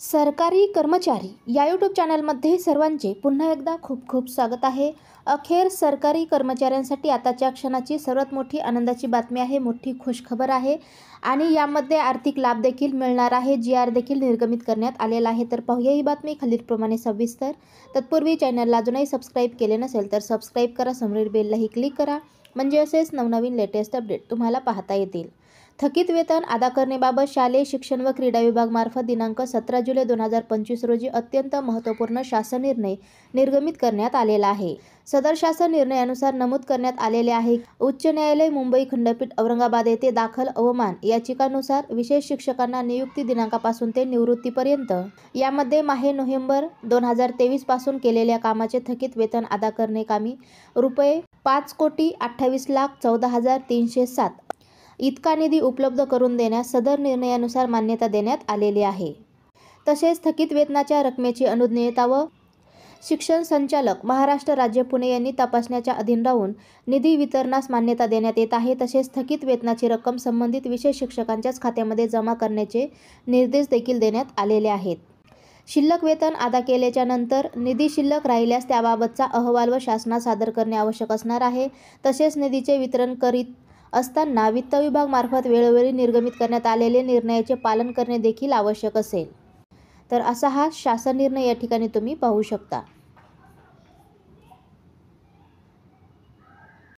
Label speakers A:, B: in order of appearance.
A: सरकारी कर्मचारी या यूट्यूब चॅनलमध्ये सर्वांचे पुन्हा एकदा खूप खूप स्वागत आहे। अखेर सरकारी कर्मचाऱ्यांसाठी आताच्या क्षणाची सर्वात मोठी आनंदाची बातमी आहे, मोठी खुशखबर आहे आणि यामध्ये आर्थिक लाभ देखील मिळणार आहे। GR देखील निर्गमित करण्यात आलेला आहे। तर पाहूया ही बातमी खालीलप्रमाणे सविस्तर। तत्पूर्वी चॅनलला अजूनही सबस्क्राईब केले नसेल तर सबस्क्राईब करा, समोरील बेललाही क्लिक करा, म्हणजे असेच नवनवीन लेटेस्ट अपडेट तुम्हाला पाहता येतील। थकीत वेतन अदा करण्याबाबत शालेय शिक्षण व क्रीडा विभागामार्फत दिनांक 17 जुलै 2025 रोजी अत्यंत महत्त्वपूर्ण शासन निर्णय निर्गमित करण्यात आलेला आहे। सदर शासन निर्णयानुसार नमूद करण्यात आलेले आहे, उच्च न्यायालय मुंबई खंडपीठ औरंगाबाद येथे दाखल अवमान याचिकानुसार विशेष शिक्षकांना नियुक्ती दिनांकापासून ते निवृत्तीपर्यंत यामध्ये माहे नोव्हेंबर 2023 पासून केलेल्या कामाचे थकीत वेतन अदा करणे कामी ₹5,28,14,307 इतका निधी उपलब्ध करून देण्यास सदर निर्णयानुसार मान्यता देण्यात आलेली आहे। तसेच थकीत वेतनाच्या रकमेची अनुज्ञेयता व शिक्षण संचालक महाराष्ट्र राज्य पुणे यांनी तपासण्याच्या अधीन राहून निधी वितरणास मान्यता देण्यात येत आहे। तसेच थकीत वेतनाची रक्कम संबंधित विशेष शिक्षकांच्याच खात्यामध्ये जमा करण्याचे निर्देश देखील देण्यात आलेले आहेत। शिल्लक वेतन अदा केल्याच्या नंतर निधी शिल्लक राहिल्यास त्याबाबतचा अहवाल व शासनास सादर करणे आवश्यक असणार आहे। तसेच निधीचे वितरण करीत असताना वित्त विभाग मार्फत वेळोवेळी निर्गमित करण्यात आलेले निर्णयाचे पालन करणे देखील आवश्यक असेल। तर असा हा शासन निर्णय या ठिकाणी तुम्ही पाहू शकता।